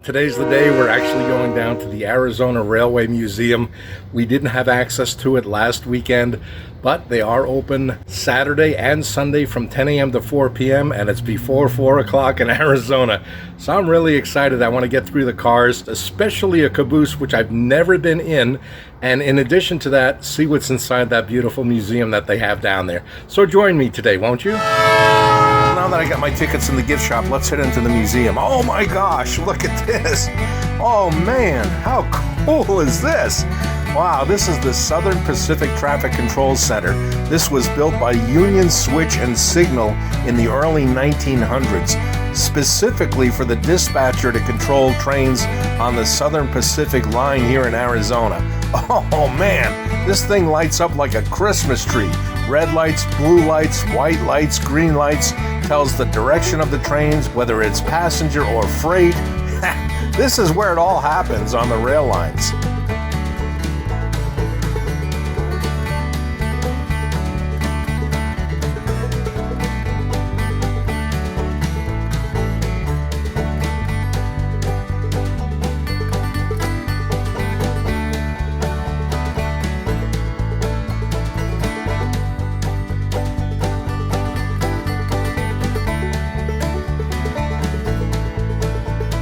Today's the day we're actually going down to the Arizona Railway Museum. We didn't have access to it last weekend, but they are open Saturday and Sunday from 10 a.m. to 4 p.m. and it's before 4 o'clock in Arizona. So I'm really excited. I want to get through the cars, especially a Caboose, which I've never been in. And in addition to that, see what's inside that beautiful museum that they have down there. So join me today, won't you? Now that I got my tickets in the gift shop, let's head into the museum. Oh my gosh, look at this. Oh man, how cool is this? Wow, this is the Southern Pacific Traffic Control Center. This was built by Union Switch and Signal in the early 1900s, specifically for the dispatcher to control trains on the Southern Pacific line here in Arizona. Oh man, this thing lights up like a Christmas tree. Red lights, blue lights, white lights, green lights, tells the direction of the trains, whether it's passenger or freight. This is where it all happens on the rail lines.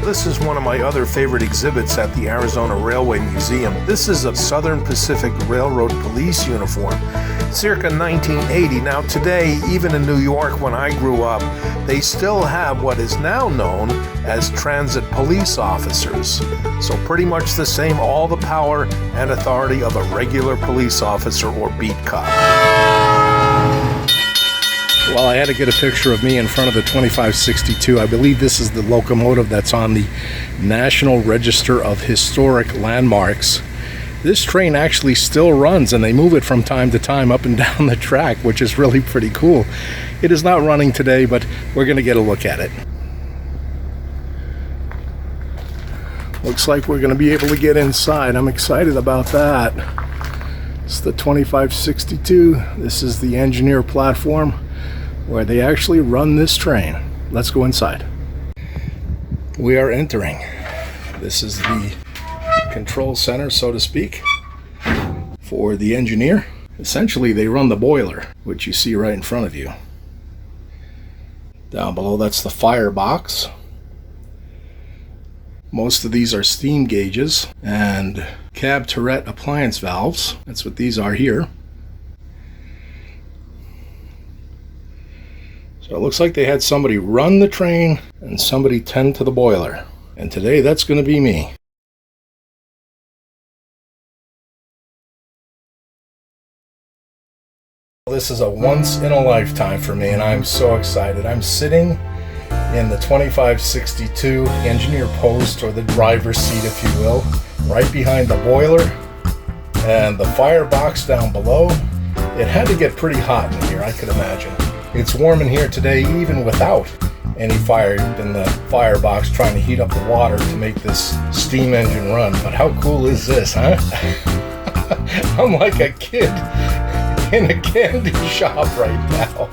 This is one of my other favorite exhibits at the Arizona Railway Museum. This is a Southern Pacific Railroad police uniform, circa 1980. Now today, even in New York when I grew up, they still have what is now known as transit police officers. So pretty much the same, all the power and authority of a regular police officer or beat cop. Well, I had to get a picture of me in front of the 2562. I believe this is the locomotive that's on the National Register of Historic Landmarks. This train actually still runs, and they move it from time to time up and down the track, which is really pretty cool. It is not running today, but we're going to get a look at it. Looks like we're going to be able to get inside. I'm excited about that. It's the 2562. This is the engineer platform where they actually run this train. Let's go inside. We are entering. This is the control center, so to speak, for the engineer. Essentially, they run the boiler, which you see right in front of you. Down below, that's the firebox. Most of these are steam gauges and cab turret appliance valves. That's what these are here. So it looks like they had somebody run the train and somebody tend to the boiler. And today that's going to be me. This is a once in a lifetime for me and I'm so excited. I'm sitting in the 2562 engineer post, or the driver's seat if you will, right behind the boiler and the firebox down below. It had to get pretty hot in here, I could imagine. It's warm in here today even without any fire in the firebox trying to heat up the water to make this steam engine run. But how cool is this, huh? I'm like a kid in a candy shop right now.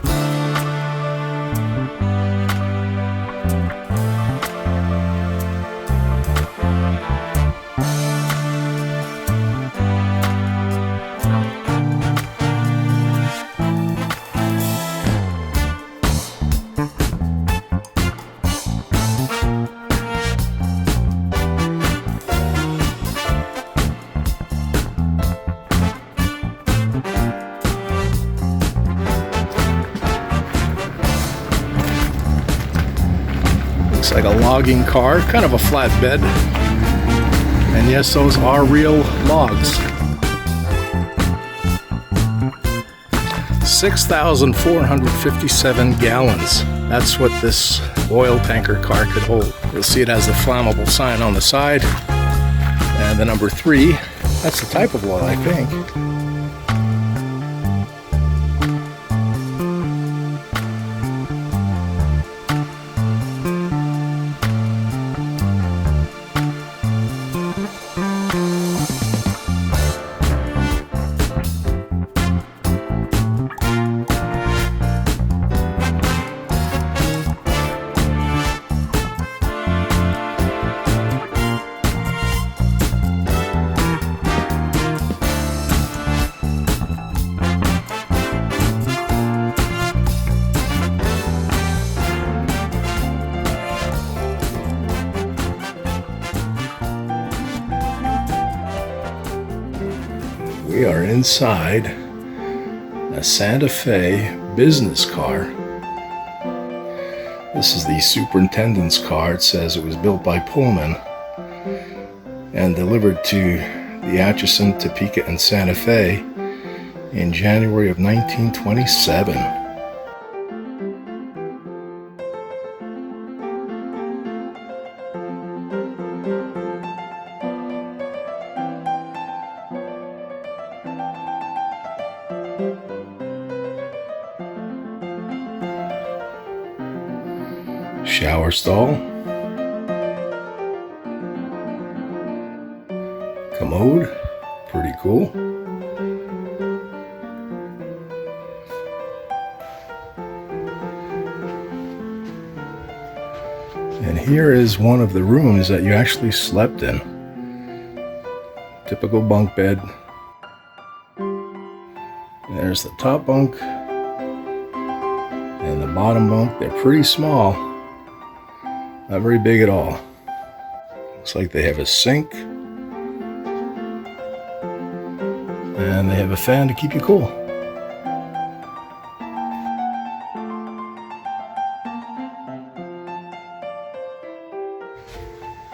Like a logging car, kind of a flatbed. And yes, those are real logs. 6,457 gallons. That's what this oil tanker car could hold. You'll see it has the flammable sign on the side. And the number 3, that's the type of oil, I think. We are inside a Santa Fe business car. This is the Superintendents Car. It says it was built by Pullman and delivered to the Atchison, Topeka, and Santa Fe in January of 1927. Shower stall, commode, pretty cool. And here is one of the rooms that you actually slept in. Typical bunk bed. There's the top bunk and the bottom bunk. They're pretty small. Not very big at all. Looks like they have a sink. And they have a fan to keep you cool.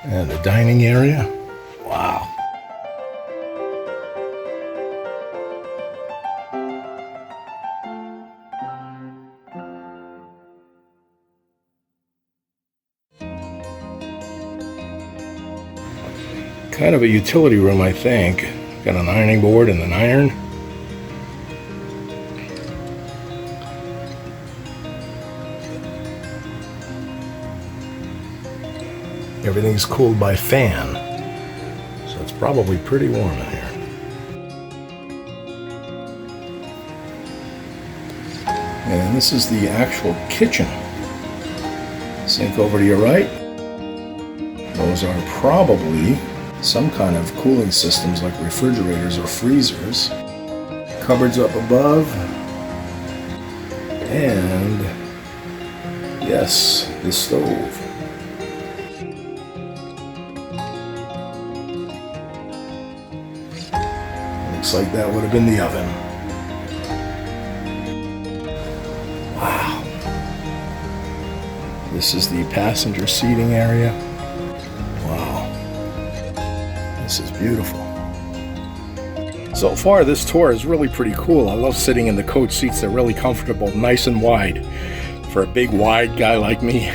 And the dining area. Wow. Kind of a utility room, I think. Got an ironing board and an iron. Everything's cooled by fan, so it's probably pretty warm in here. And this is the actual kitchen. Sink over to your right. Those are probably some kind of cooling systems like refrigerators or freezers. Cupboards up above. And yes, the stove. Looks like that would have been the oven. Wow. This is the passenger seating area. Wow. This is beautiful. So far, this tour is really pretty cool. I love sitting in the coach seats. They're really comfortable, nice and wide for a big, wide guy like me.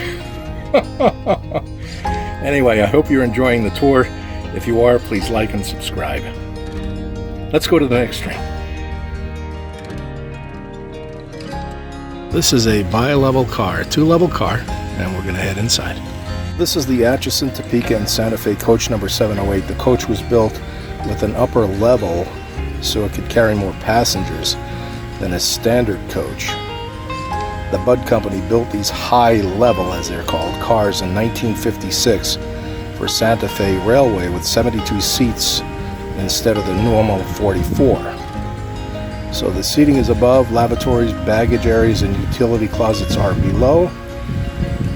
Anyway, I hope you're enjoying the tour. If you are, please like and subscribe. Let's go to the next train. This is a BiLevel Car, a 2-level car, and we're going to head inside. This is the Atchison, Topeka, and Santa Fe coach number 708. The coach was built with an upper level so it could carry more passengers than a standard coach. The Bud Company built these high level, as they're called, cars in 1956 for Santa Fe Railway with 72 seats instead of the normal 44. So the seating is above, lavatories, baggage areas, and utility closets are below.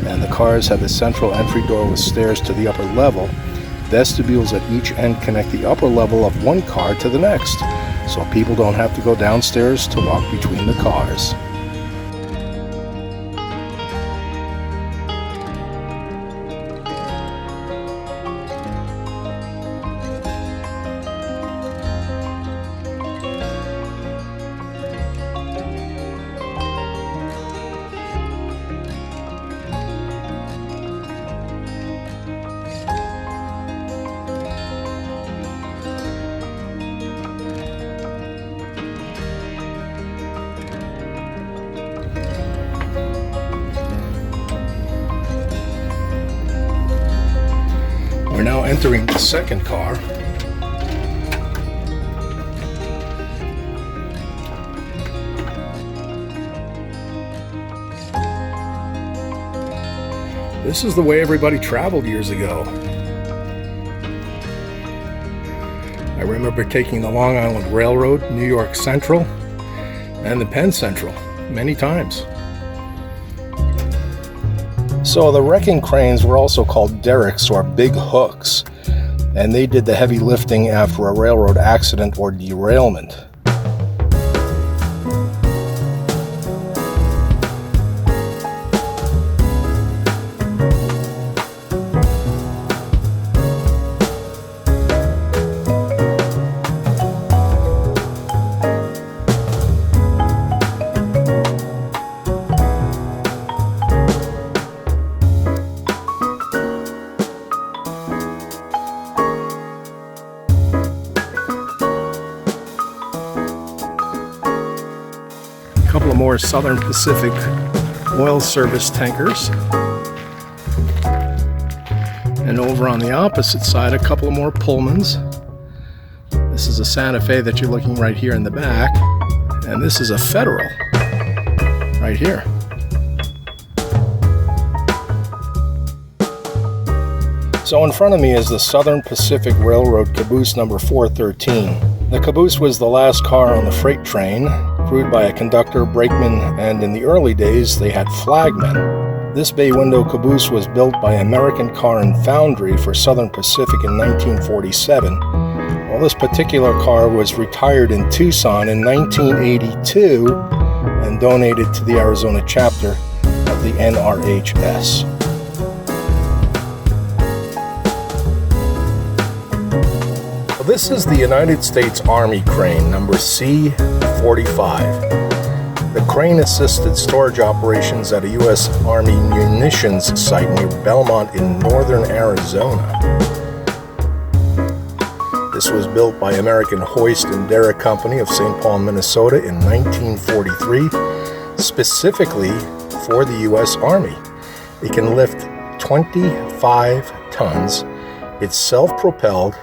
And the cars have a central entry door with stairs to the upper level. Vestibules at each end connect the upper level of one car to the next, so people don't have to go downstairs to walk between the cars. We're now entering the second car. This is the way everybody traveled years ago. I remember taking the Long Island Railroad, New York Central, and the Penn Central many times. So the wrecking cranes were also called derricks, or big hooks. and they did the heavy lifting after a railroad accident or derailment. A couple of more Southern Pacific oil service tankers. And over on the opposite side, a couple of more Pullmans. This is a Santa Fe that you're looking right here in the back. And this is a Federal right here. So in front of me is the Southern Pacific Railroad Caboose number 413. The Caboose was the last car on the freight train, crewed by a conductor, brakeman, and in the early days they had flagmen. This bay window Caboose was built by American Car and Foundry for Southern Pacific in 1947. Well, this particular car was retired in Tucson in 1982 and donated to the Arizona chapter of the NRHS. This is the United States Army crane, number C-45. The crane assisted storage operations at a U.S. Army munitions site near Belmont in northern Arizona. This was built by American Hoist and Derrick Company of St. Paul, Minnesota in 1943, specifically for the U.S. Army. It can lift 25 tons. It's self-propelled,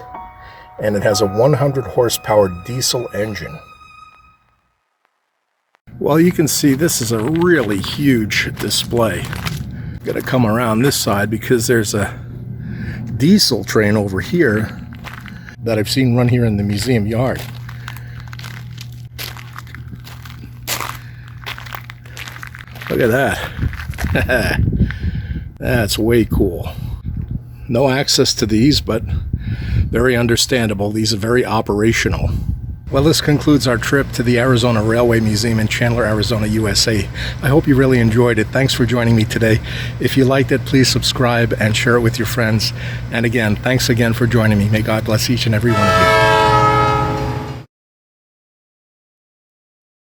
and it has a 100 horsepower diesel engine. Well, you can see this is a really huge display. I'm gonna come around this side because there's a diesel train over here that I've seen run here in the museum yard. Look at that. That's way cool. No access to these, but very understandable. These are very operational. Well, this concludes our trip to the Arizona Railway Museum in Chandler, Arizona, USA. I hope you really enjoyed it. Thanks for joining me today. If you liked it, please subscribe and share it with your friends. And again, thanks again for joining me. May God bless each and every one of you.